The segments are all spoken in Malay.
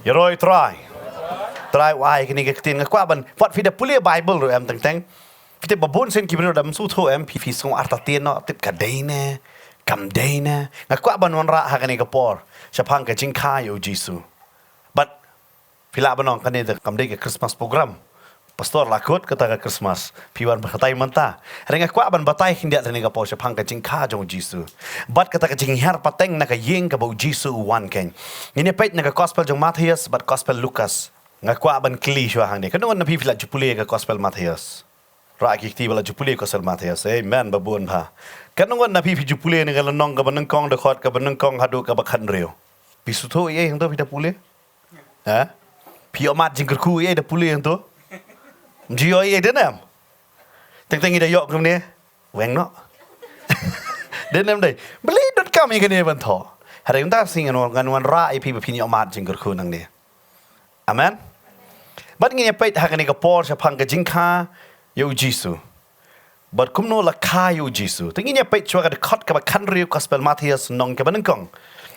Ya roy try why kini ke tin ngakwa ban wat fi da pulia bible ro em teng fi te babon sen ki bro dam su tho em fi song arta tin no tip ka dei ne kam dei ne ngakwa ban wan ra ha kani ka por chapang ka jing kha yo jisu but pila banong kani da kam dei ke christmas program pastor lakut kata ka Christmas piwan berkatai menta renga kwa ban batai hindia tani ka po chapang ka jing kha jong jisu bat kata ka jing har pateng na ka yeng ka bo jisu wan ken ini pet na ka gospel jong Matthias bat gospel Lucas ngakwa ban kli shwa hang ne kanong na pipila jupule ka gospel Matthias ra ki ti bala jupule gospel Matthias amen babun pha kanong na pipi jupule ne ka nong ka ban kong de khot ka ban kong hadu ka bakhan reo pisutho ye hang to pita pule ha pi omat jing ku ye de pule hang to Jio ye denam. Teng ida yok kum ni. Weng no. Denam dai. Beli dot kami kan ni ban tho. Hari kita singan wan ra IP bepini omat jingkur ku nang ni. Amen. Bat ngi pait ha kan ni ka por sa phang ka jingkha yo Jisu. Bat kum no la kha yo Jisu. Teng ngi pait chwa ka khot ka kan riu gospel Matthias nong ka ban kong.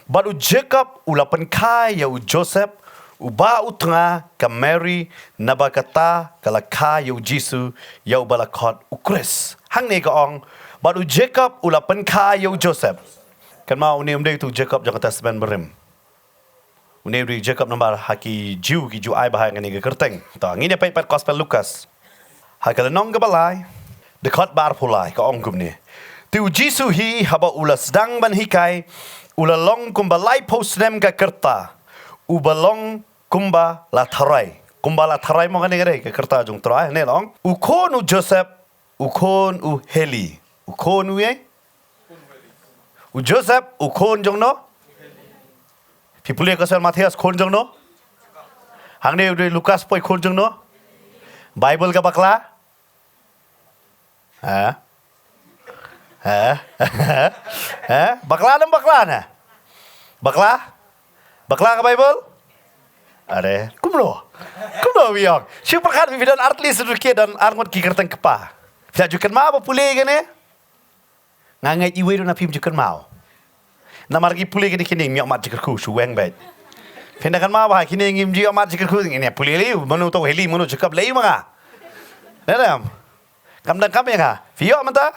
Bat u Jacob u la pan kha yo Joseph uba utanga ka Mary nabakata kala kha yo Jisu yo balakot ukres hang ne ka ong but u Jacob ulapan kha yo Joseph kan ma unem de tu Jacob jang testament berim unem de Jacob nomor haki Jew ki ju ai bahang ni ka kerteng ta ngine pai pat gospel Lucas ha kala nong ka balai de khot bar pulai ka ong kum ni tu Jisu hi haba ulas dang ban hikai ulalong kum balai posnem ka kerta ubalong kumba la tharai mo kani gare ke kerta jung trai ne long ukon u Joseph ukon u Heli ukon u ye u Joseph ukon jong no pipule ka sel Matthias kon jong no hang ne u Lucas poi kon jong no Bible ka bakla ha bakla na bakla ka Bible are kumlo biang si perkat bidan artlis ruke dan arngot ki kerteng kepa tidak jukan ma apa pule gane ngangai iwe do na pim jukan mau na margi pule gane kini mi amat jikerku su weng bet pendakan ma ba kini ngim ji amat jikerku ini pule li manu to heli manu jekap lei manga nedam kam dan kam ya ka fio manta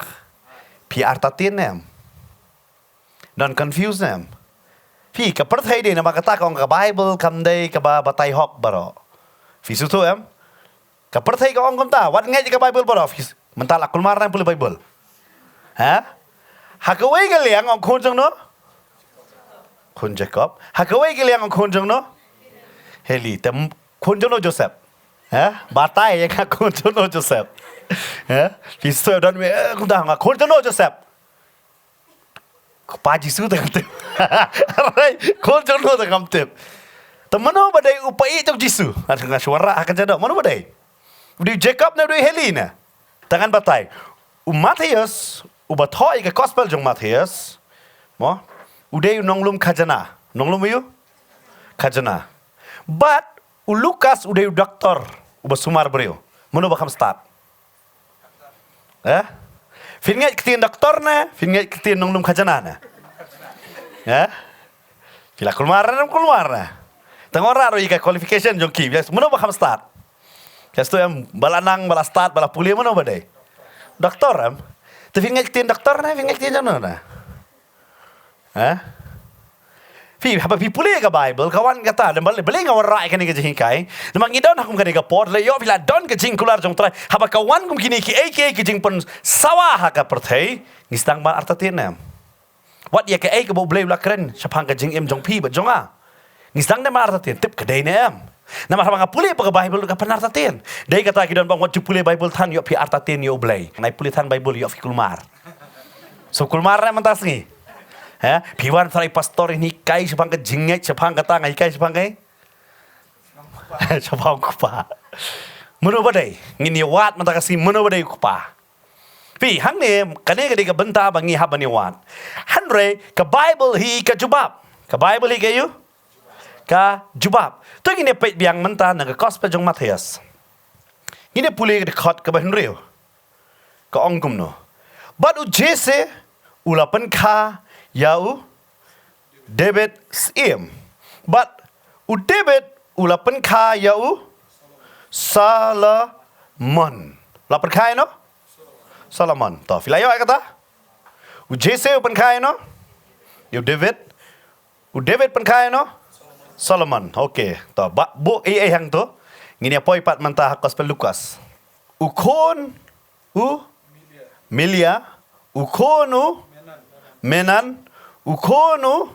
pi artatin nem dan confuse nem Pi ka perthai de na makata kong ka Bible kam dei ka ba batai hok baro. Fi su tu em. Ka perthai ka ong kom ta wat ngai ka Bible baro. Fi mentala kulmar na pule Bible. Ha? Ha ka wei ka liang ong kon jong no? Kon Jacob. Ha ka wei ka liang ong kon jong no? Heli tem kon jong no Joseph. Ha? Batai ya ka kon jong no Joseph. Ha? Fi su dan me kum ta kon jong no Joseph. Pa Jisu tak kamtip. Arai, kol jono tak kamtip. Temano badai upai tok Jisu. Ada dengan suara akan jadi. Mano badai? Di Jacob na di Helena. Tangan batai. Matthias, ubathoi ke gospel jong Matthias. Mo, udai nonglum khajana. Nonglum yu? Khajana. But Lucas udai doktor. Ubasumar beriu. Mano bakam start. Fingai ketin doktor na, fingai ketin nonglum khajana na. Ya? Bila keluar na. Tengok raro ika qualification jong ki. Mana bakam start? Just tu em balanang, bala start, bala puli mana badai? Doktor em. Tu fingai ketin doktor na, fingai ketin jono na. Haba puli ka Bible kawan kata dan balik ngawar rai kan ke jing kai namang idon hakum kan ke pot le yo bila don ke jing kular jong trai haba kawan kum kini ki ke jing pun sawah ha ka perthai ngistang ban artatin wat ya ke ke bo blai la kren sapang ke jing em jong pi ba jonga ngistang ne mar artatin tip ke dai ne em nama haba puli pa ka Bible ka pan artatin dai kata ki don bang wat puli Bible than yo pi artatin yo blai nai puli than Bible yo fi kulmar so kulmar ne mantas ngi Piwan sarai pastor ini kai sepang ke jingai sepang kata ngai kai sepang kai sepang kupa menu badai ngini wat mata kasi menu badai kupa pi hang ne kane ke benta bangi habani wat hanre ke Bible hi ke jubab ke Bible hi ke yu ka jubab tu ngini pet biang menta na ke gospel jong Matthias ngini pule ke khot ke henry ke ongkum no bad u jese ulapan kha Yau David sim, but u David ula penkha yau Solomon. La penkha no? Solomon. To filayo ay kata? U Jesse penkha no? Yu David. U David penkha no? Solomon. Okay. To bu hang tu. Ngini apa ipat mantah Gospel Lukas. Ukon Milia. Ukonu Menan. Ukonu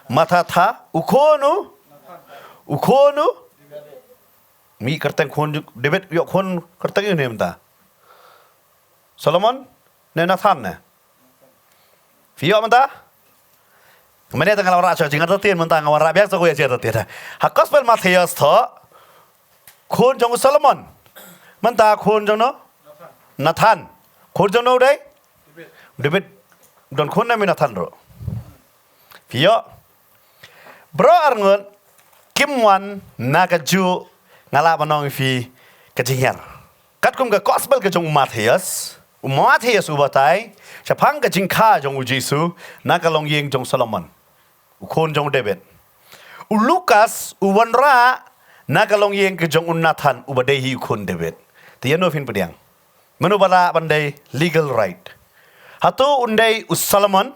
Matata. Ukonu mi kerteng kon David yo kon kerteng ini menta. Solomon ne Nathan ne. Fio menta. Mana tengah orang raja jingat tertien menta orang raja biasa kau ya tertien. Ha Gospel Matthews tho kon jong Solomon. Menta kon jong no Nathan. Kon jong no dai David don kon na mi Nathan ro. Fio bro arngon Kimwan nakaju ngala banong fi kajingyar. Kat kum ka Gospel ka jong Matthews ubatai chapang ka jingkha jong Jesu nakalong yeng jong Solomon. Ukon jong David. Lukas uwanra nakalong yeng ka jong Nathan ubadehi ukon David. Tiyan no fin pediang. Manu bala bandai legal right. Hatu undai Solomon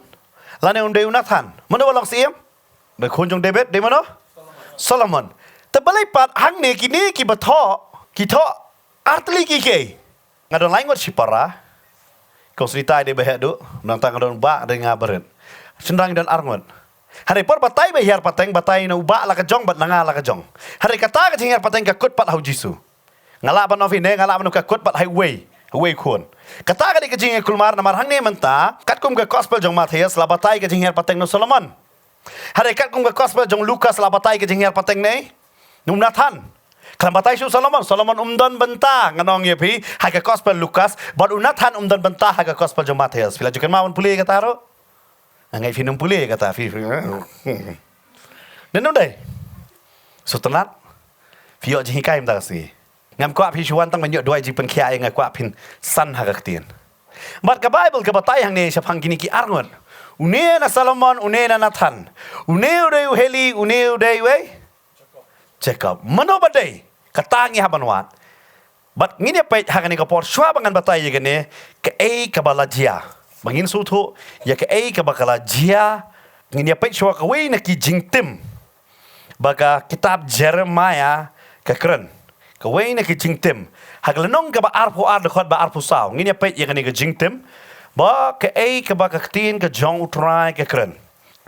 lane undai Nathan. Manu balong siem? Ba kon jong David de mano? Solomon. Terbalai pat hang ne kini ki kita artli ki ke. Ngadon lain ngot sipara. Kau cerita de behe du, nantang ngadon ba de ngaberen. Sendrang dan arngot. Hari por batai behar pateng batai no ba la ka jong bat nanga la ka jong. Hari kata ka jingar pateng ka kut pat hau Jisu. Ngala ban novi ne ngala ban ka kut pat highway kun. Kata ka di ka jingar kulmar namar hang ne menta, kat kum ka Gospel jong Mattheus la batai ka jingar pateng no Solomon. Hari kat kum ka Gospel jong Lukas la batai ke jingyar pateng nei num Nathan kan batai su Solomon umdan benta nganong ye pi ha ka Gospel Lukas but Nathan umdan benta ha ka Gospel jong Mattheus pila jukan maun puli kata ro ngai finum puli kata fi nenum dai sutenat fio jing kai mta si ngam kwa pi chuan tang man yo doi ji pen khia ngai kwa pin san ha ka tien but ka Bible ka batai hang nei sapang kini ki arngon une na Solomon, une na Nathan. Une uday Heli, une uday Jacob. Mano badai katangi habanwat. But ngini pait hagani kapor shwa bangan batai yegane ke kabalajia. Bangin sutu ya ke kabalajia ngini pait shwa kawe na ki jingtim. Baga kitab Jeremiah ke keren. Kawe na ki jingtim. Haglanong ka ba arpo ar dekhot ba arpo saw. Ngini pait yegane ke jingtim. Ba ke ba kaktin ke jong utrai ke keren.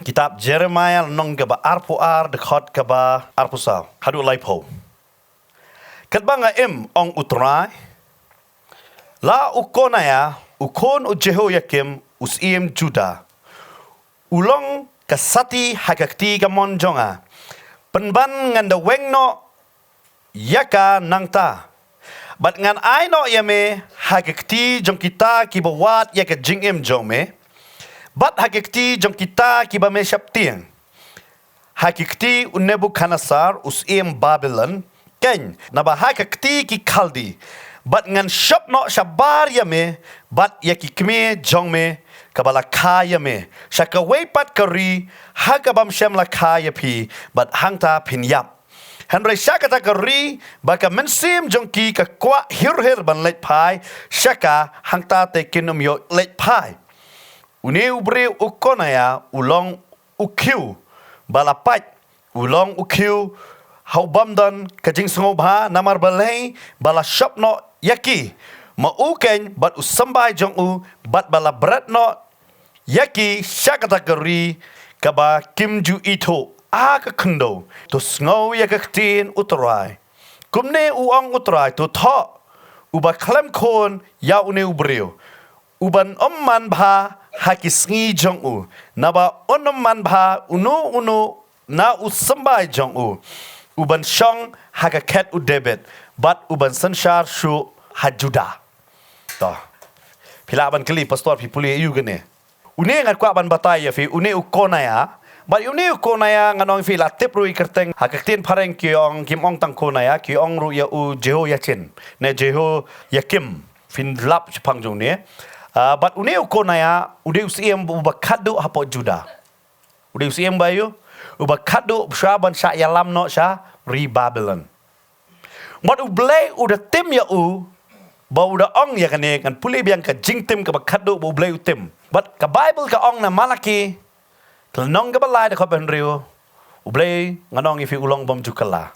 Kitab Jeremiah nong ke ba arpo ar dekhot ke ba arpo saw. Hadu laipo. Kat banga ong utrai. La ukonaya ukon u Jehoiakim usiem Juda. Ulong kasati hakakti ka monjonga. Penban nganda wengno yaka nangta. But ngan ai no yame hagekti jong kita ki bawat ya ke jingem jong me. But hagekti jong kita ki ba me shaptiang. Hagekti Nebuchadnezzar usiem Babylon ken na ba hagekti ki Kaldi. But ngan shop no shabar yame but ya ki kme jong me kabala kaya me. Shaka weipat kari hagabam shem la kaya pi but hangta pin yap. Henry Shaka takari baka mensim jongki ka kwa hir ban let pai Shaka hangta te kinum yo let pai. Une ubre ukonaya ulong ukiu balapat ulong ukiu hau bamdan kajing sngobha namar balai bala shopno yaki ma uken bat usambai jong u bat bala brat no yaki Shaka takari kaba kimju ito ka kendo to sngow ya ka tin utrai kumne uang utrai to tho uba klem kon ya une ubreo uban omman bha hakisngi jong u naba onomman bha uno na usambai jong u uban shong hakaket u debet but uban sanshar shu hajuda to pila ban kali pastor pi puli yu gane une ngat kwa ban batai ya fi une ukonaya But you knew konaya nganong fila tip rui kerteng hakaktin pareng kiong kim ong tang konaya kiong ru ya u Jehoiakim ne Jehoiakim fin lap chpang jong ne but uneu konaya udeu siem ubakadu hapo Juda udeu siem bayu ubakadu shaban sha yalam no sha ri Babylon. But ublay udah tim ya ba udah ong ya kan pulih biang ka jingtim ka bakado ba ublay utim. But ka Bible ka ong na Malaki kelnong ka balai da ka benrio ublay nganong ifi ulong bom jukala.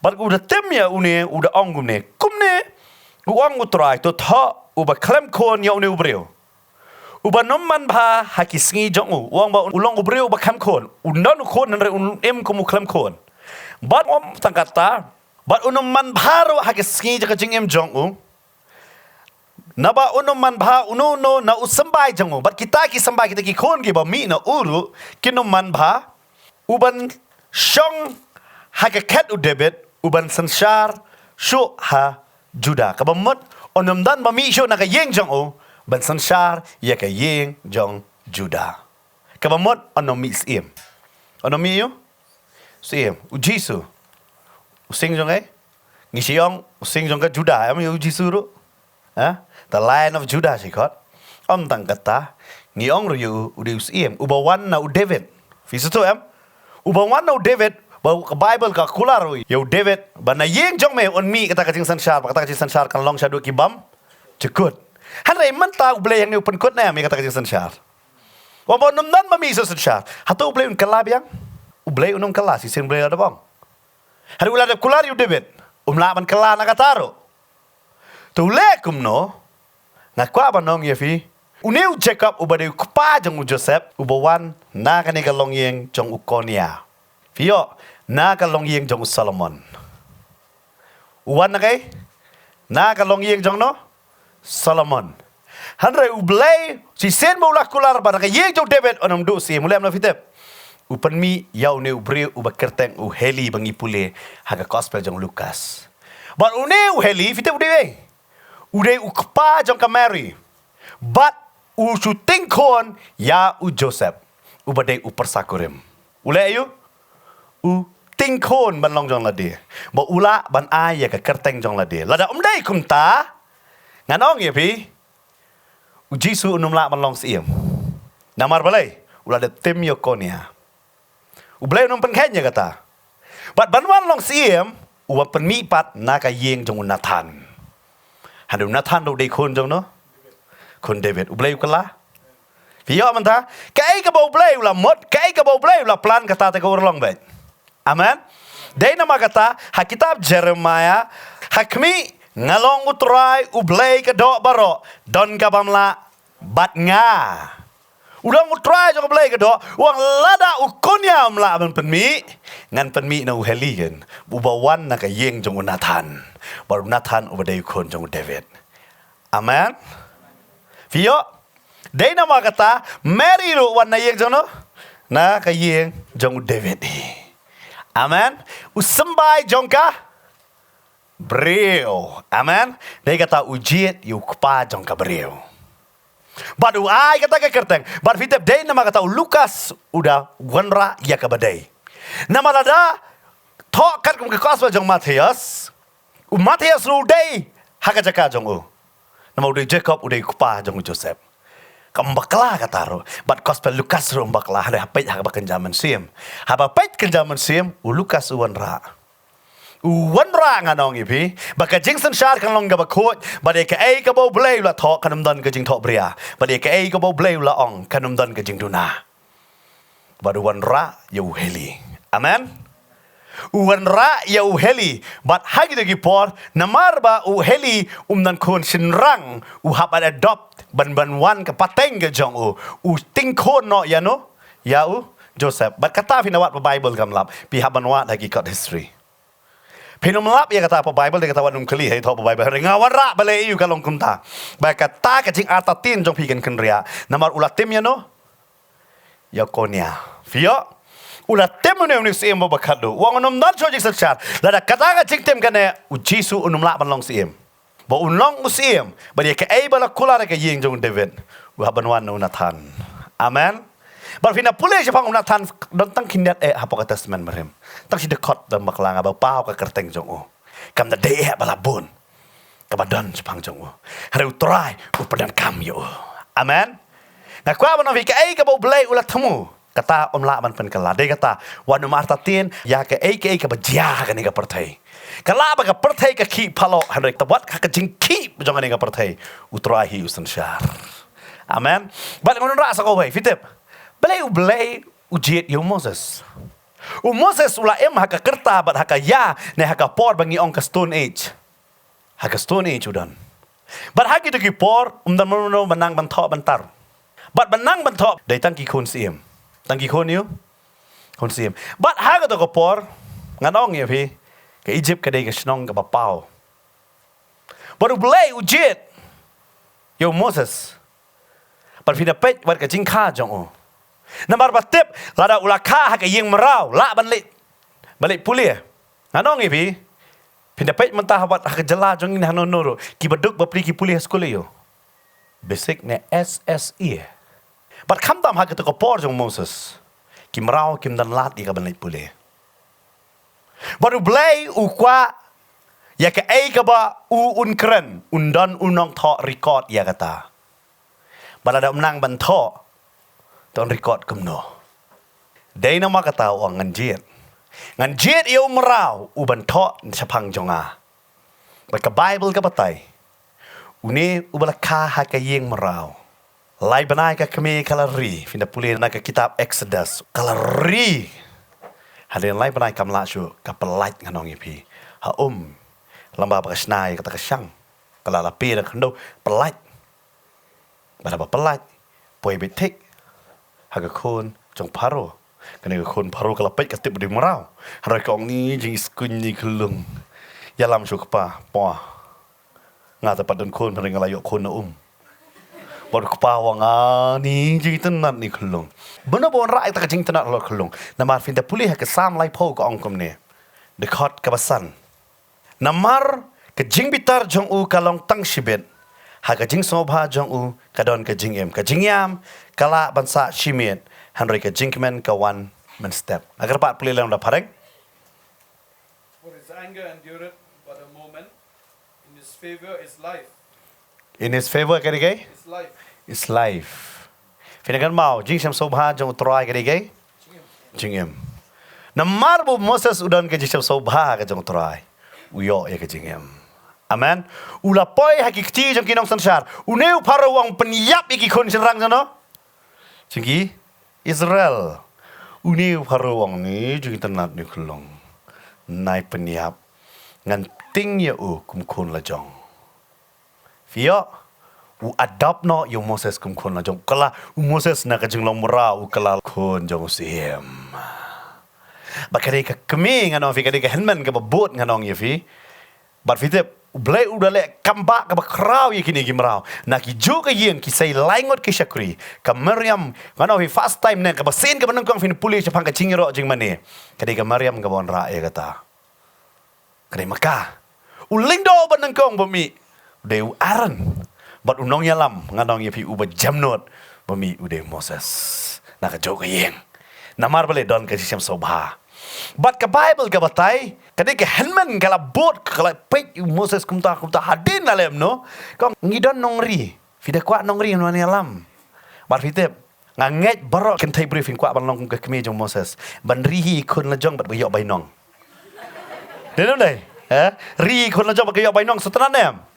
But udah tim ya udah ong kumne uang utrai to tha uba klem kon ya ubreo. Uba nomman ba hakisngi jong uang ba ulong ubreo ba kam kon unan kon nre em kumu klem kon. But tangkata but man bharo hakisngi jaka jing em jong Naba man bha no na usambai jong but kita ki sambai kita ki kon ki ba mi na uru man bha uban shong hakaket udebet uban sansar shu ha Juda kabamot dan ba mi shu na ka yeng jong ban sansar ya ka yeng jong Juda kabamot mi sim mi yo sim ujisu using jong ngisiong using jong ka Juda am ujisu ru the Lion of Judah sikot tang kata ngiong ru udius iem ubawan na David fisuto ubawan na David ba Bible ka kular yo David ba na yeng jong me on mi kata kajing sansar kan long shadu ki bam cekut han re man ta uble yang ni pen kot na mi kata kajing sansar wa ba num nan ba mi so sansar hatu uble un kala biang uble unum kala si sen uble ada bang hari ulah ada kular yo David la ban kala na kataro tu lekum no Nakwa ba nong yefi uneu Jacob ubade kupa jong Joseph ubawan na kani ka long yeng jong Ukonia Fio na ka long yeng jong Solomon uwan na kay na ka long yeng jong no Solomon hanre ublay si sen mo kular ba ka yeng jong David onam du si mulai na fitep upan mi yaw ne ubre ubakerteng heli bangi pule haga gospel jong Lukas but uneu heli fitep ude Uday ukpa jong ka Mary. But shooting kon ya Joseph. Ubaday persakurim. Ule ayu? Tingkon ban long jong ladi. Ba ula ban ay ka kerteng jong ladi. Lada umday kumta. Nganong ya pi? Jisu unumla ban long siem. Namar balay. Ula de tim yo konia. Ublay unum pengkenya kata. But banwan long siem. Uwa penmipat na ka yeng jong Nathan. Hadu Nathan do de kon jong no kon David ublay kala Pio man ta kai ka bo ublay ula mot kai ka bo ublay ula plan kata ta ko urlong bet amen dei nama kata ha kitab Jeremiah hakmi ngalong utrai ublay ka do baro don ka bamla bat nga ulang utrai jong ublay ka do wang lada ukonya mla ban penmi ngan penmi na uheligen ubawan na ka yeng jong Nathan baru Nathan ubadai kon jong David. Amen. Fio, dei nama kata Mary ru wan na yeng jong no na ka yeng jong David. Amen. Usambai jong ka breu. Amen. Dei kata ujiet yu kpa jong ka breu. Badu ai kata ka kerteng. Bar fitep dei nama kata Lukas udah wanra ya ka badai. Nama lada tok kat kum ka gospel jong Matius. Matius ru dei haka jaka jong nama udai Jacob udai kupa jong Joseph kambakla kataro but gospel Lukas ru mbakla ada hapet haka bakan zaman sim haba pet kan zaman sim Lukas uwanra nganong ipi baka jingsen shar kan long gaba kot bade ka ai ka bo blay la thok kanum don ka jing thok bria bade ka ai ka bo blay la ong kanum don ka jing duna badu wanra yu heli amen Uwanra ya uheli but hagi de gipor namar ba uheli umnan kon sinrang uhap ada adopt ban wan ke pateng ke jong tingkon no ya no ya Joseph but kata finawat pa Bible gamlap pi haban wat hagi kat history pinum lap ya kata pa Bible de kata wanum kali hai tho pa Bible ngawanra bale yu kalong kumta ba kata ka jing atatin jong pi kan kenria namar ulatim ya no ya konya fio Ula temune unik siem bo bakado. Wang unum dan chojik sachat. Lada kata ka cik tem kane ujisu unum lak ban long siem. Bo unlong usiem. Ba dia ka ai bala kula ka yeng jong David. Wa banwan no Nathan. Amen. Bar fina pule je pang Nathan don tang kindat hapo ka testament merem. Tang si dekot dan maklang ba pau ka kerteng jong Kam da de bala bun. Ka badan je pang jong Hari utrai upadan kam yo. Amen. Na kwa ba no vi ka ai ka bo blai ulat temu. kata la ban pen kala de kata wan ma arta tin ya ke ke bajia ka ni ka perthai kala ba ka perthai ka ki phalo hanrek tawat ka jing ki jong ni ka perthai utrahi usan syar amen bat ngon ra sa ko bai fitep blay ujiet yo Moses Moses ula haka kerta bat haka ya ne haka por bangi ong ka stone age udan bat haki tu ki por dan mono menang bantok bantar bat menang bantok dai tang ki khon siem tangki khon yo khon siem bat ha ga to ko por nganong ye phi ke Egypt ka dei ka snong ka papau baru blay ujet yo Moses bat phi da pet wat ka jing kha jong o namar batep lada ulakha ha ka yeng merau la ban balik pulia nganong ye phi da pet mentah bat ha ka jela jong ni hanon noro ki baduk bapri ki pulia skole yo basic ne SSE bat kham tam ha ka to ko por jong Moses kim rau kim dan lat i ka ban pule baru blay u kwa ya ka ai ka ba u un kren undan unong tho record ya kata balada menang ban tho ton record kumno dai na ma kata wang ngan jet eu merau u ban tho chapang jonga bat ka bible ka batai uni u balakha ha ka yeng merau lai banai ka kami kalari finda pulih na ka kitab Exodus kalari halen lai banai kam la shu ka pelait nganong ipi ha lamba ba snai kata ka syang kala la pe na khndo pelait ba pelait poi betik ha ka khon jong paro kane ka khon paro kala pet ka tip di marau harai ka ong ni jing skun ni khulung ya lam shu ka pa po nga ta padon khon pring la yo khon na baru kepawang ni jing tenat ni khulung benar bon rai ta jing tenat lo khulung namar finda pulih ke sam lai po ko ongkom ne dekat ka basan namar ke jing bitar jong u kalong tang shibet ha ka jing sobha jong u kadon ka jing yam kala bansa shimit hanrei ka jing men ka wan men step agar pat pulih lang da pareng for his anger endureth but a moment in his favor is life in his favor kari is life. Finagan mau jing sam sobha jong try kari jingem. Namar bu Moses udan ke jing sam sobha ke jong try. Uyo ya ke jingem. Amen. Ula poi hakikti jong kinong sansar. Uneu parawang penyap iki kon senrang jano. Jingi Israel. Uneu parawang ni jing tenat ni khulong. Nai penyap ngan ting ya kum kon la jong. Fio u adopt no yo Moses kum kon la jong kala Moses na ka jing long mara u kala kon jong siem bakare ka kemi ngano fi ka henman ka babot nganong ye fi bat fi te blai u dale kamba ka bakrau ye kini gimrau na ki ju ka yen ki sai laingot ki shakri ka Maryam ngano fi first time ne ka basin ka banang kong fin puli chapang ka chingiro jing mane ka Maryam ka bon ra ye kata kare maka u lindo banang kong bumi deu Aaron bat unong yalam nganong ye pi uba jamnot bami ude Moses na ka joga yeng namar bale don ka siam sobha bat ka Bible ka batai kade ka henman kala bot kala pek Moses kumta hadin alem no kong ngidon nongri fida kwa nongri no yalam bat fitep nganget barok ken thai briefing kwa ban long ka kemi jong Moses ban rihi kun la jong bat bayok bainong denong dai ri kun la jong bat bayok bainong setenan nem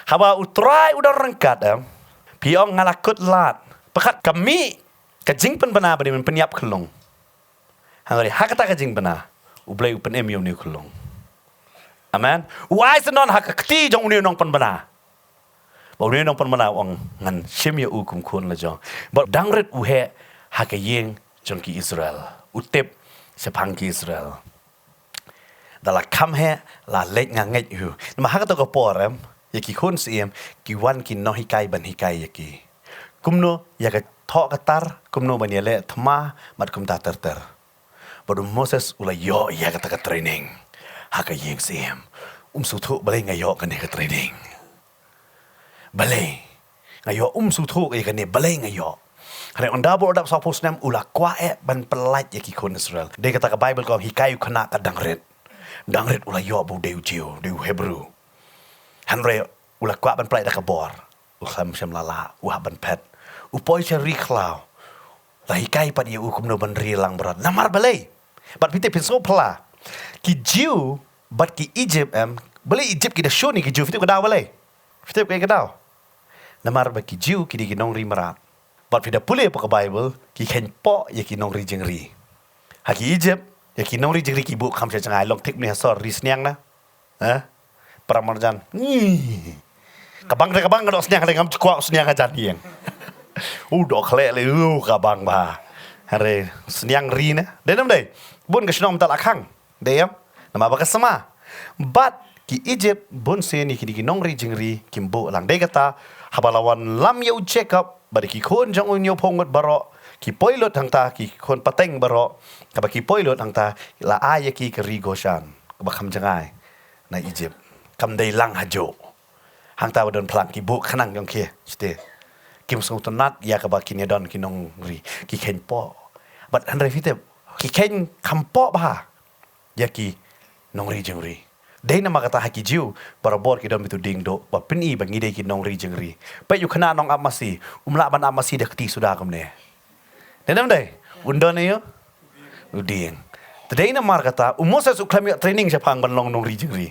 Haba utrai udah rengkat piong ngalakut lat pekat kami kajing pen bana bani penyap kelong hangari hakata kajing bana ublai upen em yom ni kelong amen wai senon hakati jong uni nong pen bana ba uni nong pen bana ong ngan shim ya ukum kun la jong ba dangret uhe hakayeng jong ki Israel utep sepang ki Israel dala kam he la lek nganget yu ma hakata ko porem yaki khon siem ki wan ki no hikai ban hikai yaki kumno yaka tho katar kumno ban yele thma mat kum ta ter baru Moses ula yo ya kata ka training haka yeng siem su thu balai ngayo kan ka training balai ngayo su thu ka ne balai ngayo hare onda bo dap sa posnam ula kwa ban pelat yaki khon Israel de kata ka Bible ko hikai khana ka dangret ula yo bu deu jiu deu Hebrew Hanre ula kwa ban plai da kabor. Ukham syam lala, uha ban pet. Upoi cari klau. Lahikai pat ia ukum no banri lang berat. Namar balai. Bat pite pinso pela. Ki Jew bat ki Egypt balai Egypt ki da show ni ki Jew fitip kadau balai. Fitip kai kadau. Namar ba ki Jew ki di nong ri marat. Bat pida pule pa ka Bible ki ken po ya ki nong ri jeng ri. Ha ki Egypt ya ki nong ri jeng ri ki bu kham cha changai long tik ni ha sor ri sniang na. Ha? Pramarjan. Kabang dok sniang ngam kwa sniang ajan hiang. Dok khle le kabang ba. Hare sniang ri na. Denam dai. Bun ka shnom tal akhang. Deyam. Nama ba ka sama. But ki Egypt bun se ni ki nong ri jing ri kimbo lang dei kata habalawan lam yau check up bari ki khon jang un yo phongot baro ki poilot hang ta ki khon pateng baro ka ba ki poilot hang ta la aya ki ri goshan ka ba kham jangai na Egypt kam dei lang hajo hang ta wadon plang ki bu khanang yong ke ste kim song tonat ya ka ba ki ne don ki nong ri ki ken po but andre fite ki ken kam po ba ya ki nong ri jing ri Dei nama kata haki jiu barabor ki dom itu ding do ba peni bangi dei ki nong ri jeng ri pa yu khana nong amasi umla ban amasi de kti sudah kamne denam dei undon yo uding dei nama kata umosa su klam training japang ban long nong ri jeng ri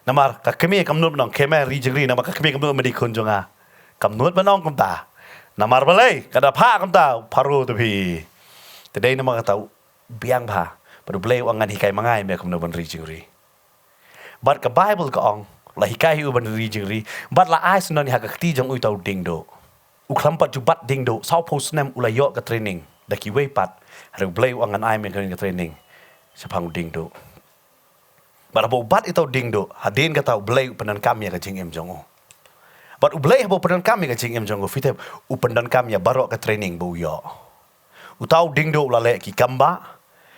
namar ka kemi kamnut nong keme ri jeng ri nama ka kemi kamnut medi kun jonga kamnut ban nong kamta namar balai kada pha kamta paru tu pi dei nama kata biang pha padu blai wangan hikai mangai me kamnut ban ri jeng ri But ka Bible ka ong la hikai u ban ri jing ri but la ai sunan ha ka ti jong u tau ding do u khlam pat ju bat ding do sau post nem u la yo ka training da ki wei pat ha blai wangan ai men ka training sa phang ding do but abo bat itau ding do ha den ka tau blai panan kam ya ka jing em jong o but u blai abo panan kam ya ka jing em jong o fitep u panan kam ya baro ka training bu yo u tau ding do la le ki kamba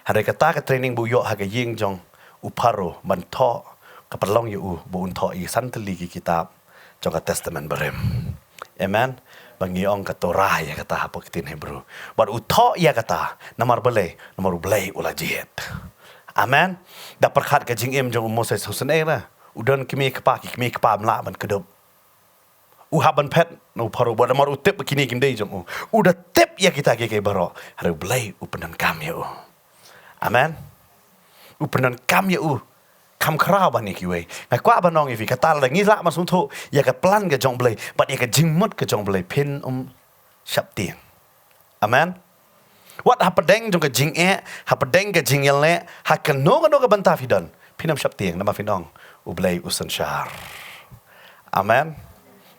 ha ka ta ka training bu yo ha ka ying jong u paro ban tho kapalong yu bu unto i santali ki kitab jong testament barem amen bangi ong ka torah ya kata apa kitin hebrew but uto ya kata namar balai namar blai ula jiet amen da perkhat ka jing em jong moses husain era udon kimi kpa mla ban kedop u haban pet no paro bod namar utep kini kim dei jong uda tep ya kita ke baro har blai upenan kam ya amen upenan kam ya kam krau ban ki we ngai kwa ban nong ifi kata la ngi la ma sung tho ya ka plan ka jong blai but ya ka jing mot ka jong blai pin shap tiang amen what hapadeng jong ka jing hapadeng ka jing yel ne ha ka no ka banta fidan pinam shap tiang nama finong u blai usan shar amen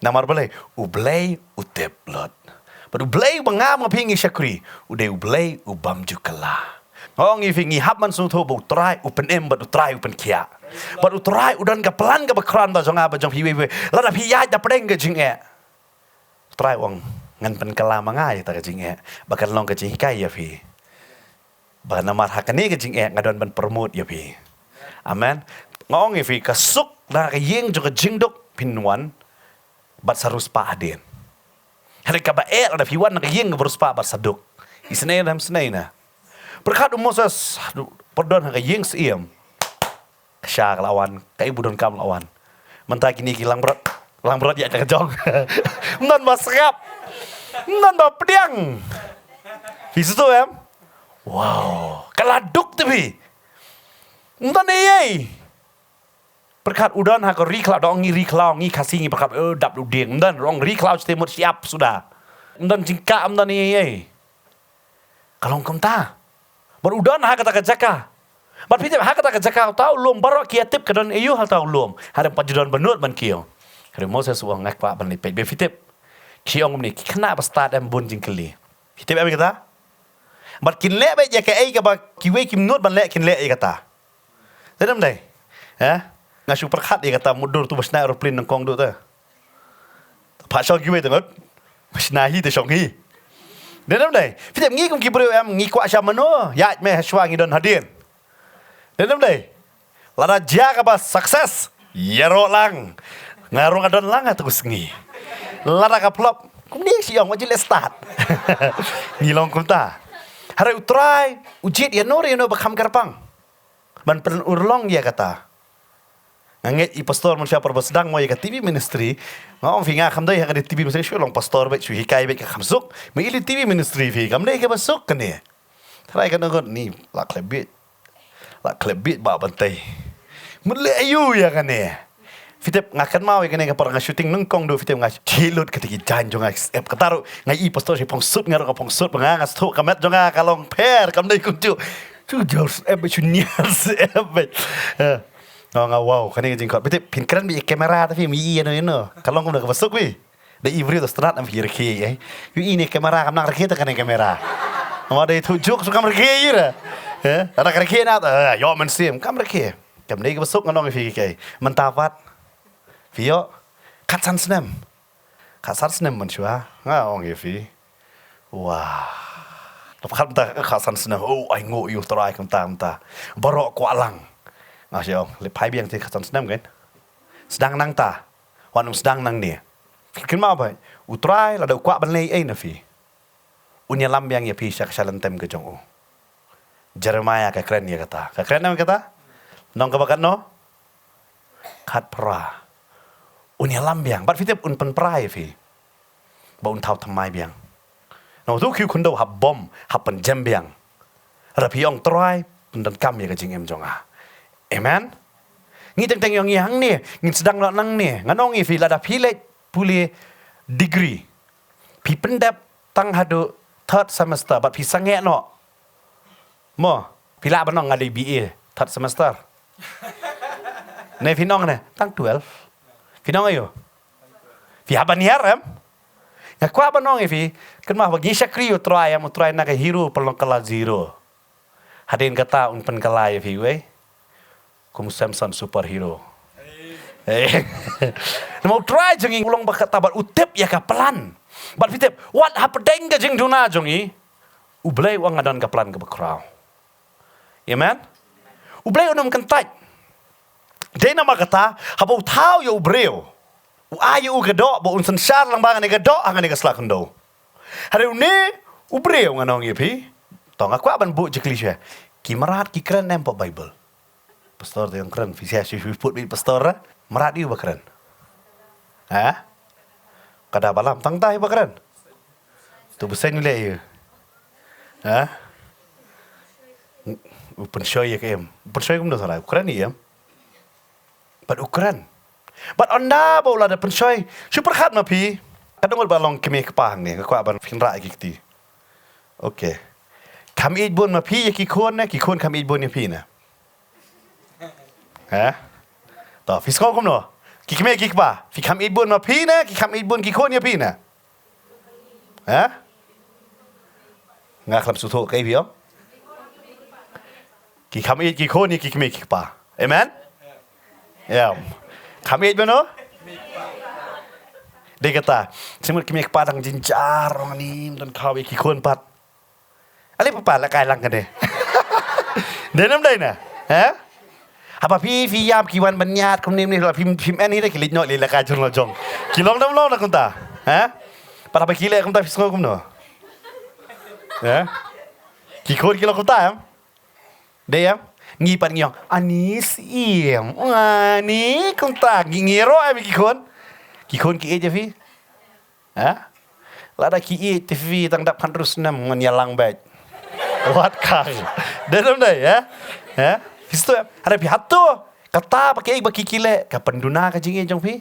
namar blai u blai utep lot but u blai bangam ngapingi shakri u de u blai u bam jukala Ngong ifi ngi hab man sung tho bu try open em but try open kia. But try udan ka plan ka bakran ta jong aba jong hi we. La da pi ya da preng ka jing e. Try wong ngan pen kala mangai ta ka jing e. Bakan long ka jing kai ya pi. Ba namar hakane ka jing e ngadon ban promote ya pi. Amen. Ngong ifi ka suk da ka yeng jong ka jing dok pinwan bat sarus pa aden. Hari ka ba da pi wan ka yeng ka barus pa bat saduk. Isnay nam snay na. Berkat Moses perdon hang yeng siem syak lawan kai budon kam lawan mentah kini kilang berat ya kejong non masrap non ba pediang hisu em wow kaladuk tapi non ye berkat udon ha ko riklau dong ngi riklau ngi kasingi berkat dap du ding non rong riklau stemut siap sudah non jingka non ye kalau komta Berudan ha kata kajaka. Bat pitip ha kata kajaka tau lom baro kiatip kadon EU hal tau lom. Hadam pajudan benut ban kiyo. Kare Moses uang ngak pa ban lipet be pitip. Kiong ni kena ba start am bun jingkeli. Pitip abi kata. Bat kin le be ya ke ai ka ba kiwe kim nut ban le kin le ai kata. Tadam dai. Ha? Ngasu perkhat ai kata mudur tu basna aeroplane nang kong do ta. Pa shong kiwe tu ngot. Basna hi te shong hi. Denam dai. Pitip ngi kum kibreu em ngi kwa sha mano. Ya me shwa ngi don hadin. Denam dai. Lara ja ka ba success. Yero lang. Ngarung adon lang atus ngi. Lara ka plop. Kum ni siong wajil start. Ngi long kum ta. Hare utrai ujit ya no ba kham garpang. Man pen urlong ya kata. Nganget I pastor manusia perbesedang mau ke TV ministry. Ngong fi nga kam dai ha di TV ministry shu long pastor be shu hikai be ka khamsuk. Me ili TV ministry fi kam dai ke basuk kan ni. Trai kan ngot ni la klebit. La klebit ba bantai. Mule ayu ya kan ni. Fitep ngakan mau kan ni ka parang shooting nung kong do fitep ngas chilut ketiki jan jonga ep kataru ngai I pastor si pong sut ngaro ka pong sut nga ngas thu kamet jonga kalong per kam dai kunju. Chu jos ep chu nias ep. Wow, kan ini jengkot. Betul, pinkeran bi kamera tapi mi iya no. Kalau kamu dah masuk bi, dah ibri dah start am hirki. Ini kamera kamu nak rakit kan kamera. Kamu ada tujuk suka rakit ira. Ada rakit nak? Yo mensim, kamu rakit. Kamu ni masuk nganong fi kai. Mentafat. Vio katsan snem. Katsan snem menshua. Ngawong fi. Wah. Lepas katsan snem. Oh, ai ngo yu try kam ta. Barok kualang. Siapa? Lepas biang tu katsan senam kan? Sedang nang ta, wanum sedang nang ni. Fikir mau apa? Utrai lada kuat benlei ai nafi. Unya lam biang ya pi syak shalan tem ke jong. Jeremiah ke keren ya kata. Ke keren nama kata? Nong ke bakat no? Kat pra. Unya lam biang. Bat fitip un pen prai fi. Ba un tau tamai biang. No tu kiu kundo hab bom, hab pen jam biang. Rapi ong trai pendan kam ya ke jing em jong ah. Amen. Ngi teng yang yang ni, ngi sedang nak nang ni, nganong i fi lada pilek puli degree. Pi pendap tang hadu third semester, but pi sange no. Mo, pi la banong ngadi BA third semester. Nei fi nong ne, tang 12. Fi nong ayo. Fi haban yar em. Ya kwa banong i fi, kan mah bagi syakri utrai am utrai nak hero pelong kala zero. Hadin kata un pen kala fi we. Como Samson superhero. Mau try jengi ulang bakat tabat utip ya ka pelan. But fitip, what happened ke jeng duna jongi? Ublay wang adan ka pelan ke bakrau. Amen. Ublay unum kentai. Dia nama kata, haba utau ya ubreu. Ayu ugadok bo unsan syar lang bangan ugadok angan ugaslak ndo. Hari ini ubreu nganong yepi. Tong aku aban bu jeklisya. Kimarat ki keren nempo Bible. Pastor tu yang keren, visi put pastor, merat dia bakeren. Kada balam tang tai bakeren. Tu besen nilai ya. Open show ya kem. Open show kum dah salah. Keren ni ya. But Ukraine. But anda bawa ada open show. Super khat ma pi. Kadang orang balong kemi kepang ni. Kau aban finra ikti. Okay. Kami ibun ma pi ya kikon kami ibun ya pi na. Toh, fiskal kum no. Kikme kikpa. Fikam ibun ma pina, kikam ibun kikon ya pina. Ngak lam suto kai bio. Kikam kikon ni kikme kikpa. Amen. Ya. Kami ibun no. Dia kata, semut kikme kikpa tang jinjar orang ni dan kau kikon pat. Ali papa la kai lang kan deh. Dia nam dai na. Apa pi yam kiwan banyat kemudian ni film ni dah kilit nyok lila kajun lojong. Kilong dam long nak kunta. Para apa kilek kunta fisko kumno. Kikor kilong kunta am. Dia ngi pan ngiyong anis iem. Ani kunta ngiro am kikon. Kikon ki aja fi. Lada ki e TV tang dap kan terus nam nyalang baik. Wat kang. Dalam dah ya. Fisto ada pihak tu kata pakai baki kile ka penduna ka jinge jong pi.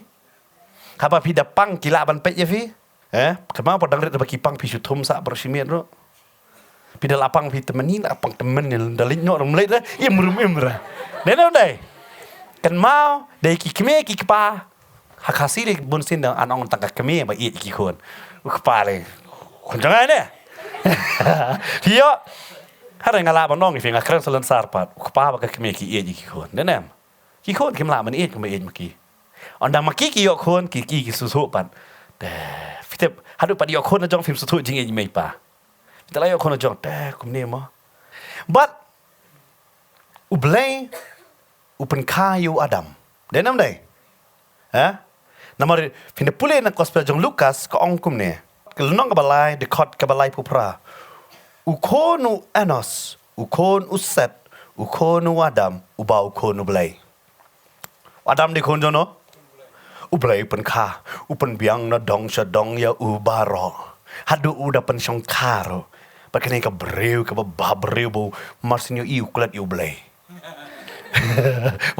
Kapa pi dapang kila ban pet je fi. Kema padang ret baki pang pi sutum sa bersimian ro. Pi lapang pi temeni lapang temen yang dalin nyok rumlet dah. Ia murum imra. Dalam dah. Kan mau dai ki keme ki pa. Hakasi de bon sin dang anong tang ka keme ba i ki kon. Ukpa le. Kon jangan ne. Hiyo Hari ngala banong ifi ngakran salan sarpat. Ukpa ba ka keme ki e ki kon. Denem. Ki kon kim la man e keme e maki. Onda maki ki yok kon ki susu pan. De fitep hadu pa yok kon jong film susu jing e mei pa. Kita la yok kon jong de kum ne mo. But ublay upen kayu Adam. Denem dai. Namar fin pule na gospel jong Lukas ka ong kum ne. Kelunong ka balai de kot ka balai pupra. Ukonu Enos, ukon Uset, ukonu Adam, ubau ukonu Blay. Adam di kon jono. Ublay pen kha, upen biang na dong shadong ya ubaro. Hadu uda pen shongkaro. Pakene ka breu ka babreu bo marsinyo i ukulat i ublay.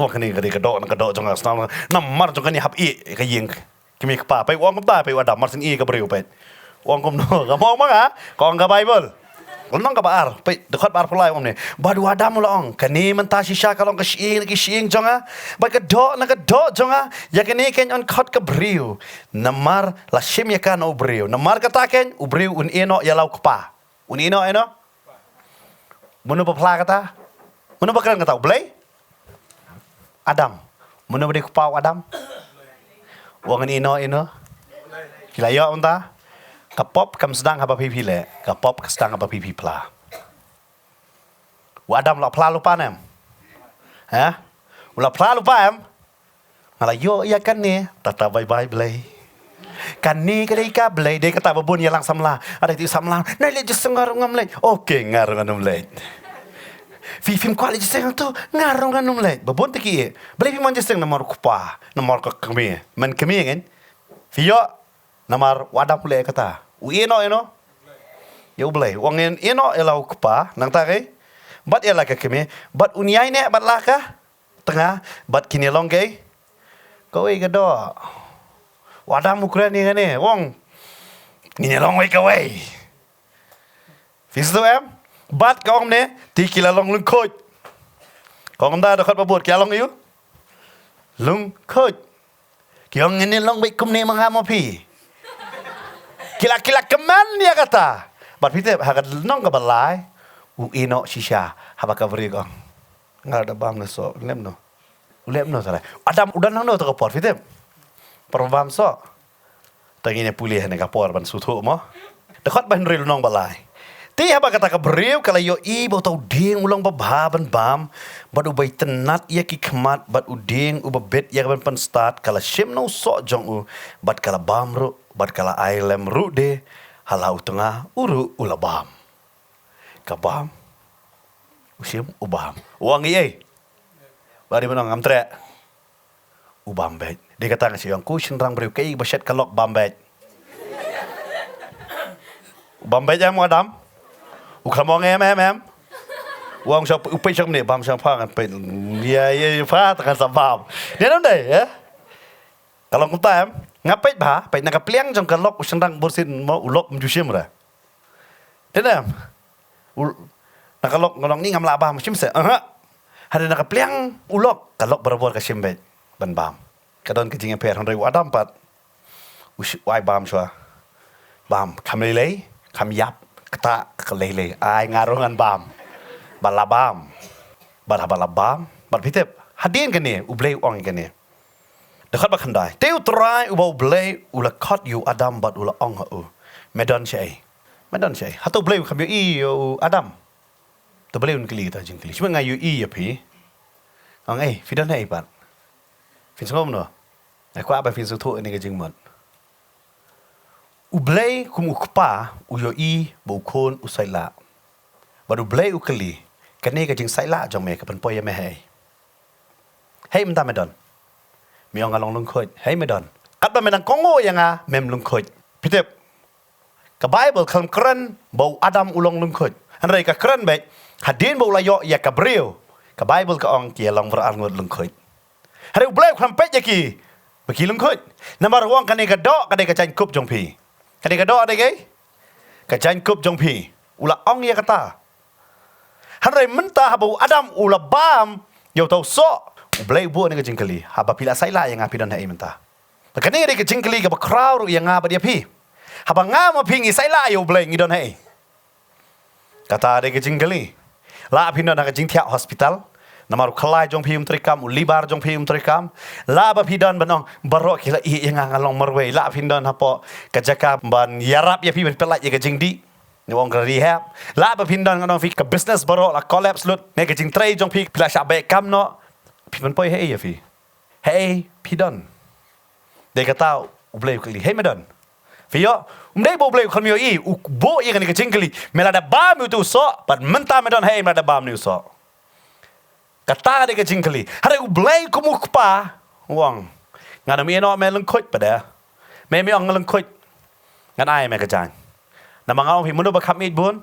Wong kani ka dok jong asna na mar jong kani hap i ka yeng. Kimi ka pa pai wong kom ta pai Adam marsin i ka breu pai. Wong kom no ka mong manga kong ka Bible. Nong ka baar pai dekat baar pulai om ne. Badu Adam ulong kani menta shisha kalong ka shiing jonga. Ba ka dok jonga ya kani ken on khot ka breu. Namar la shim ya kan o breu. Namar ka ta ken u breu un eno ya lau kpa. Un eno Munu pa pla kata? Munu pa kan kata ublay? Adam. Munu ba di kpa Adam? Wong eno Kilayo unta? Kapop kam sedang apa pipi le, kapop sedang apa pipi pla. Adam la pla lupa nem. Ha? Ula pla lupa em. Ngala yo ya kan ni, tata bye blay. Kan ni kadai ka blay de kata babun ya lang samla. Ada ti samla. Nai le just ngarung ngam le. Okey ngarung ngam le. Fifim kwa le just tu ngarung ngam le. Babun ti ki. Blay fi man just nomor kupa, nomor ka kami. Man kami kan. Fiyo nomor wadap le kata. Eno ya ublay wong eno elau kupa nang ta kai bat ela ka kemi bat unyai ne bat laka tengah bat kini long kai ko we ga do wadam ukran ni ne wong ni long we ka we fisto em bat ka ong ne ti kila long lung khoj kong da khat babut kya long yu lung khoj kyong ni long we kum ne manga mo pi Kila keman dia kata. Bat pite hakat nong ka balai. U eno shisha haba ka bri ko. Ngar da bam na so lem no. Lem no sala. Adam udan nang no to ka por pite. Por bam so. Tangi ne pulih ne ka por ban suthu mo. Dekat ban ril nong balai. Ti haba kata ka breu kala yo i bo tau ding ulang ba ban bam. Bat u bai tenat ya ki khmat bat u ding u ba bet ya ban pan start kala shim no so jong u bat kala bam ru bat kala ailem ru de halau tengah uru ulabam kabam usim ubam uang ye bari menang amtre ubam bet dia kata ngasih yang ku senrang beri kai basyat kalok bambet bambet jam Adam ukramong em uang siapa upai siapa ni bam siapa kan pe ya fa tekan sabam dia nam deh ya kalau kita em ngapet bah pe nak pliang jong kalok senrang bursin mau ulok menjusim ra denam nak kalok ngolong ni ngam labah macam se ada nak pliang ulok kalok berbuat ka simbet ban bam kadon kejing per hon Adam pat wai bam shwa bam kamlele kam yap kata kelele ai ngarungan bam balabam balabam bat pitep hadin kene ublei ong kene dekat bakandai teu try ubau blei ula cut you Adam bat ula ong hu medan syai hatu blei kam i Adam tu blei un kli ta jing kli cuma ngai i ya pi ong fidan hai pat fin som no ai kwa ba fin su thu ni ka jing mon ublei kum ukpa uyo i bo kon usaila baru blei ukli kane ka jing saila jong me ka pan poya me hai menta medan mi ong along lung khoj hai medan kat ba menang kongo yanga mem lung khoj pitep ka Bible kam kran bo Adam ulong lung khoj anrai ka kran be hadin bo la yo ya ka breu ka Bible ka ong ki long ver al ngot lung khoj hari ublei kam pe yaki baki lung khoj namar wong kane ka do kane ka chan kup jong pi kane ka do ada gai ka chan kup jong pi ula ong ya kata hanrai menta habu Adam ula bam yo tau so ublei bu ni ka jingkali haba pila saila yang api dan hai menta kane ri ka jingkali ka crowd yang ngaba dia pi haba ngama pingi saila yo ublei ngi don hai kata ri ka jingkali la api don ka jingthia hospital namaru khalai jong pi trikam libar jong pi trikam la ba pi don banong barok kila i yang ngalong marwei la api don hapo ka jaka ban yarap ya pi pelat ya ka jingdi ni wong ka rehab la ba pindan ngano fi ka business baro la collapse lut ne ka jing tray jong pi pila sha be kam no pi man poi hey ya fi hey pidan de ka tau ublei kli hey medan fi yo umdei bo ublei khamio i u bo ye ka jing kli mela da bam tu so pat menta medan hey mela da bam ni so kata de ka jing kli hare ublei kumukpa wang ngana mi no me lung khut pa da me mi ong lung khut ngan ai me ka jang na mangau pi munu ba kham it bun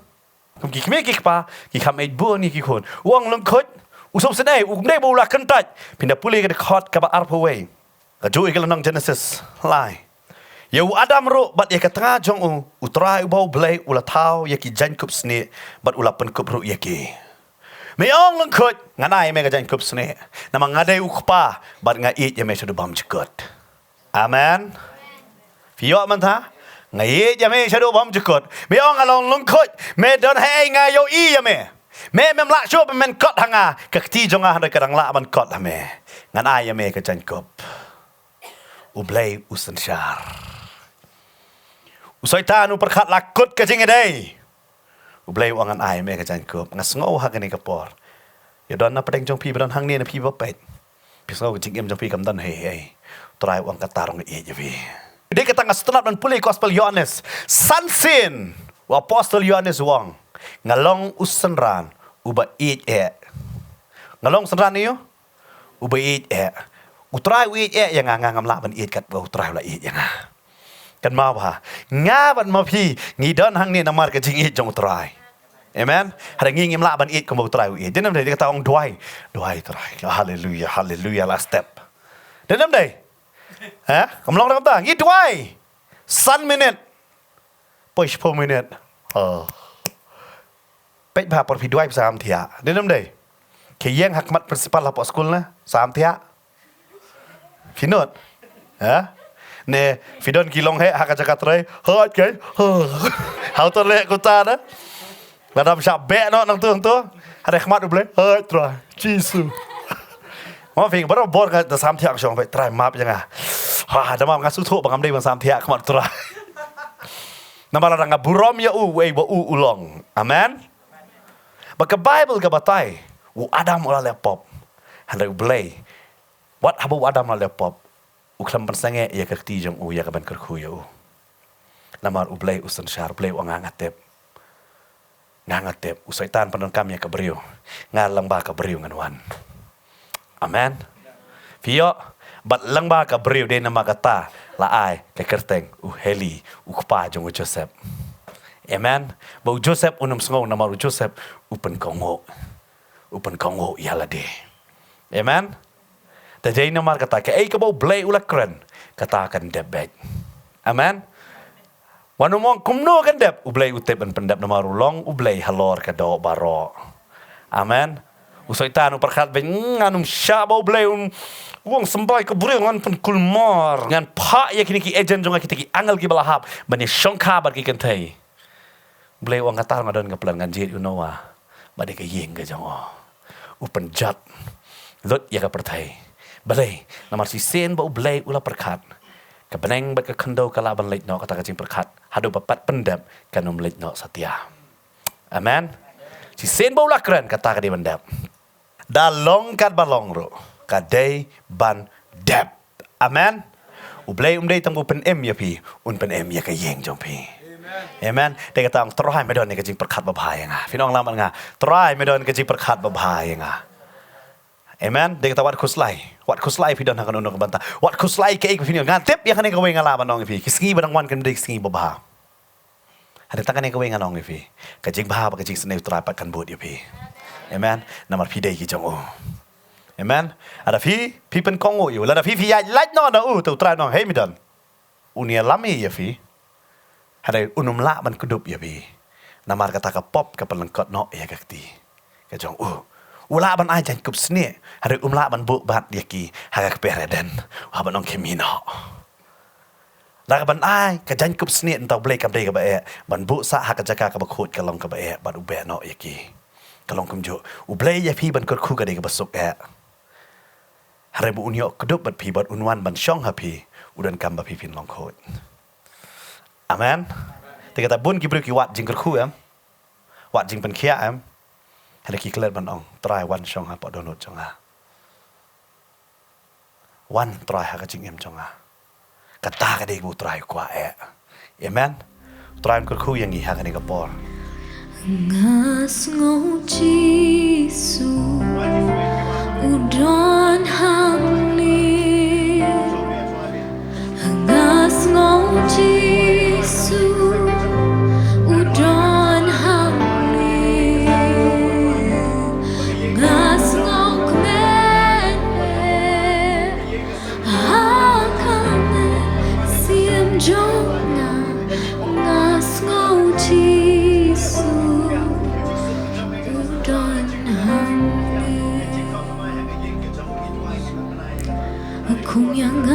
kum ki me ki pa ki kham it bun ni ki khon wang lung khut usop senai ukne bu la kan taj pinda puli ka khot ka ba arpaway ka ju ikal nang Genesis lai Yau Adam ro bat ya katanga jong utrai bau blai ula tau ya ki jan kup sne bat ula pen kup ro ya ki. Me ong leng khot nganai me ka jan kup sne na mangadai ukpa bat nga it ya me shodu bam jikot. Amen. Fiyo man tha ngai ya me shodu bam jikot. Me ong along leng khot me don hai nga yo I ya me. Me mem la sho men kot hanga ka ti jonga han ka dang la man kot ha me. Nganai ya me ka jan kup. Ublay usan syar. Usaitan perkat lakut ke jing edai. Ublay wangan ai me ka jan kup ngasngau ha kani kapor. Ya don na pedeng jong pi don hang ni na pi ba pet. Pisau ke jing em jong pi kam dan hei. Try wang katarong e je pi. Dia kata ngastenap dan pulih gospel Yohanes. Sansin wa apostle Yohanes wang ngalong usenran uba it e. Ngalong senran ni yo. Uba it e. Utrai it e yang ngam la ban it kat ba utrai la it yang kan mau ha ngaban ma pi ngidon hang ni namar ke jing it jong utrai. Amen. Hari ngim la ban it ko utrai it. Denam dai kata ong duai trai. Hallelujah, hallelujah last step. Denam dai. Ha? Kamlong dak ta. Ngi duai. San minute. Push per minute. Pek ba por pi duai 3 thia. Denam dai. Ke yang hakmat principal la po school na 3 thia. Finot. Ha? Ne Fidon kilong he hak jakat rai. Hot ke. Hau to le kota na. Ladam syak be no nang tu. Ada khmat u ble. Hot try. Jisu. Mo fing baro bor ka da 3 thia chong pe try map yang ah. Ha da ma ngasu thu bangam dei bang 3 thia khmat try. Namala ranga burom ya u wei bo u ulong. Amen. Baka Bible ka batai. U Adam ula lepop. Handai ble. What habu Adam ula lepop. Uklam pensange ya kerti jong ya kaban kerku ya namar ublay usan syar blay ngangatep usaitan panon kami ya kabriu ngalang ba kabriu nganwan. Amen. Fiyo bat lang ba kabriu de nama kata laai ke kerteng heli ukpa jong Joseph. Amen. Bau Joseph unum sngau namar Joseph upen kongo ya lade. Amen. Tadai namar kata ke ka bau blay ula kren katakan debet. Amen. Wanu mong kumno kan deb ublay utep ban pendap namar ulong ublay halor ka do baro. Amen. Usaitan perkat ben nganum sya bau blay wong sembai ke buri ngan pen kulmor ngan pa ya kini ki agent jonga kita ki angal ki balahap bani shongka bar ki kentai. Blay wong katar ngadon ka plan ngan jit unowa bade ka yeng ka jongo. Upen jat lot ya ka pertai. Balai, namar si sen bau belai ula perkat. Kebeneng bat ke kendo kalaban leit no kata kacing perkat. Hadu papat pendap kanum leit no setia. Amen. Si sen bau lakran kata ka di pendap. Dalong kat balong ro. Kadai ban dap. Amen. Ublay umday tang pen em ya pi. Un pen em ya ka yeng jong pi. Amen. Dia kata ang try medon ni kacing perkat babhay nga. Finong laman nga. Try medon kacing perkat babhay nga. Amen. Dia kata wat kuslai pidon hakan uno kabanta. Wat kuslai ke ik pidon ngantip ya kan kawai ngalaban nong ipi. Kisingi barang wan kan dik singi babah. Ada takan kawai nganong ipi. Kajing bah ba kajing senai trapat kan bud ipi. Amen. Namar pidai ki jongo. Amen. Ada pi pen kongo yu. Lada pi ya light no na tu try nong hey midon. Unia lami ya pi. Ada unum la man kudup ya pi. Namar kata ka pop ka pelengkot no ya kakti. Ka jong ula ban ai jan kup sne hari umla ban bu bat yaki haga pereden wa ban ong kemino la ban ai ka jan kup sne entau blek kam dei ka ba e ban bu sa haga jaka ka ba khut ka long ka ba e ban u be no yaki ka long kum jo u blei ya pi ban kur khu ka dei ka ba suk e hari bu unyo kudup bat pi bat unwan ban shong ha pi udan kam ba pi pin long khut. Amen. Te kata bun ki bru ki wat jing kur khu em wat jing pen kia em. Ada ki kelet ban ong try one shong ha pa donut chong ha. One try ha ka jing em chong ha. Kata ka dei bu try kwa e. Amen. Try kur khu yang i ha ka ni ka por. Ngas ngau Jisu udon hang ni Giêsu udon hamni ngas ngok men hakane sim jona ngas ngok Giêsu udon hamni kung yang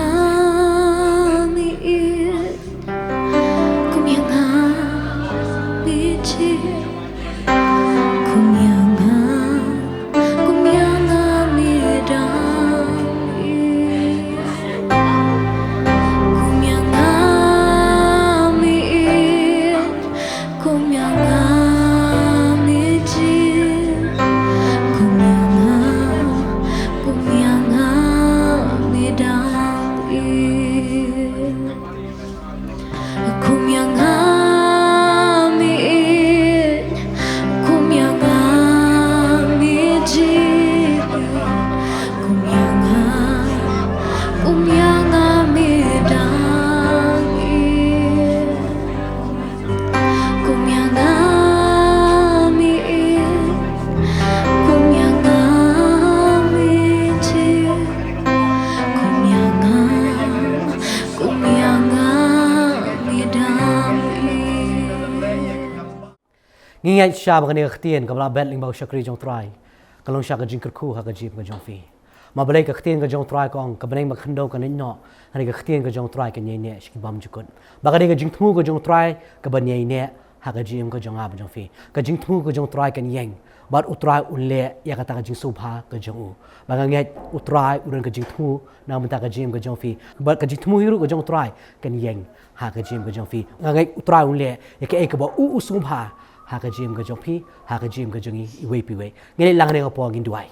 ngai sha ba ne ktien ka bla bet ling ba shakri jong trai ka long sha ka jing khu ha ka jip ka jong fi ma balai ka ktien ka jong trai kong ka beneng ma khando ka nin no hani ka ktien ka jong trai ka nyai ne shki bam jukun ba ka ne ka jing thu ka jong trai ka ban nyai ne ha ka jim ka jong ab jong fi ka jing thu ka jong trai ka nyeng bar utrai unle ya ka ta ka jing subha ka jong u ba ka ngai utrai uran ka jing thu na ma ta ka jim ka jong fi ba ka jing thu hiru ka jong trai ka nyeng ha ka jim ka jong fi ngai utrai unle ya ka e ka ba u subha haka jim ka jong phi haka jim ka jongi iwe piwe ngene lang ne ko ngin duai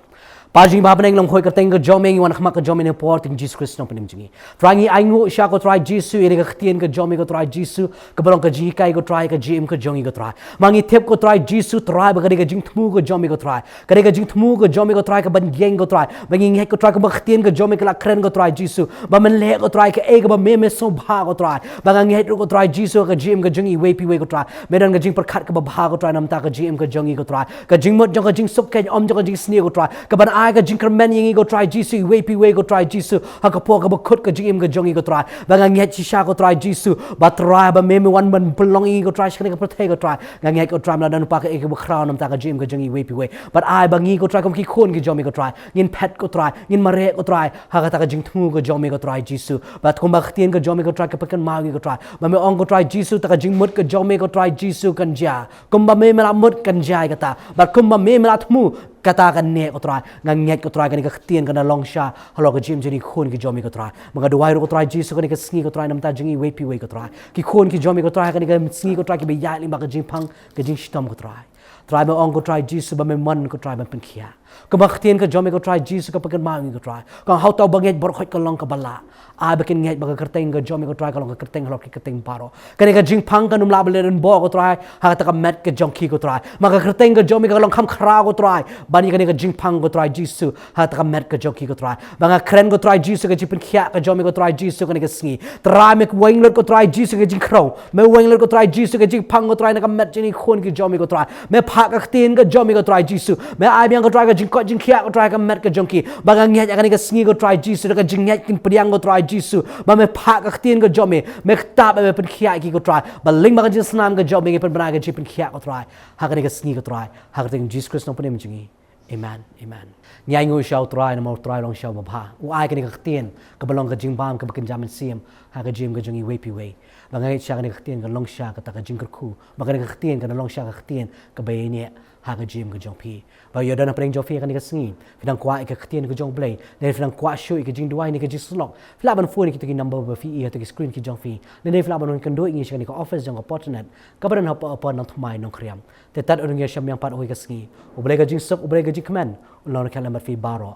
pa jing ba beneng long khoi ka teng ka jomeng wan khma ka jomeng por ting Jesus Christ no panim jingi frangi aingu sha ko try Jesus ene ka ktien ka jomi ko try Jesus ka barong ka ji kai ko try ka jim ka jongi ko try mangi thep ko try Jesus try ba ka jing thmu ko jomi ko try ka jing thmu ko jomi ko try ka ban geng ko try bangi nge ko try ka ba ktien ka jomi ka la kren ko try Jesus ba men le ko try ka e ka ba me so bha ko try ba nge ko try Jesus ka jim ka jongi iwe piwe ko try medan ka jing par khat ka ba bha ko try nam ta ka jim ka jongi ko try ka jing mot jong ka jing sup ka om jong ka jing sne ko try ka ban ai ka jing kermen yang go try Jesus we go try Jesus ha ka po ka ba khut ka jing ka jongi ko try ba nge chi sha ko try Jesus ba try ba me wan man belong go try shkne ka prothe ko try nge ko try la dan pa ka e ka crown nam ta ka jim ka jongi we but ai ba ngi ko try kam ki khon ki jomi ko try ngin pet ko try ngin mare ko try ha ka ta ka jing thu ko jomi ko try Jesus ba ko ba ktien ka jomi ko try ka pakan ma ko try ba me ong ko try Jesus ta ka jing mut ka jomi ko try Jesus kan ja kum ba me mala mut kan ja ka ta ba kum ba me mala thmu kata kan ne ko try nganget ko try kan ka ktien kan long sha halo ka jim jeni khon ki jomi ko try mga duai ro ko try Jesus kan ka sngi ko try nam ta jingi we ko try ki khon ki jomi ko try kan ka sngi ko try ki be ya lim ba ka jing phang ka jing stom ko try try ba ong ko try Jesus ba me man ko try ba pen khia ka ba ktien ka jomi ko try Jesus ka pakan ma ngi ko try ka how to banget bor khot ka long ka bala a bakin nget ba ka kerteng ka jomi ko try ka long ka kerteng halo ki kerteng paro kan ka jing phang kan um la balen bo ko try ha ta ka met ka jong ki ko try ma ka kerteng ka jomi ka long kham khra ko try bani kan ka jing phang ko try Jesus ha ta ka met ka jong ki ko try ba nga kren ko try Jesus ka jipen khia ka jomi ko try Jesus kan ka sngi try me weng lot ko try Jesus ka jing khro me weng lot ko try Jesus ka jing phang ko try na ka met jeni khon ki jomi ko try me pha ka ktien ka jomi ko try Jesus me ai biang ko try ka jing ko jing khia ko try ka met ka jong ki ba nga nget kan ka sngi ko try Jesus ka jing nget kin priang ko try Jesus ba me pha ka ktien ka jomi me khta ba me pen khia ki ko try ba ling ba ka jing snam ka jomi ke pen bana ka jipen khia ko try ha ka sngi ko try ha ka Jesus Christ no panem jingi amen amen nyai ngu shau try na mo try long shau ba bha u ai ka ktien ka balong ka jing bam ka bakin jamin sim ha ka jim ka jongi we pi we ba ngai sha ka ktien ka long sha ka ta ka jing ka khu ba ka ktien ka long sha ka ktien ka ba ne ha ka jim ka jong pi ba yo dana preng jo fi ka ni ka sngi fidang kwa ka ktien ka jong play ne fidang kwa shu ka jing duai ni ka jing slok fla ban phone ki to ki number ba fi e to ki screen ki jong fi ne fla ban kan do ngi shi ka ni ka office jong ka potnet ka ban ha pa nang thmai nong khriam te tat ur ngi sham yang pat hoi ka sngi u ble ka jing sok u ble ka jing command ulon ka lamar fi baro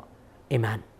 amen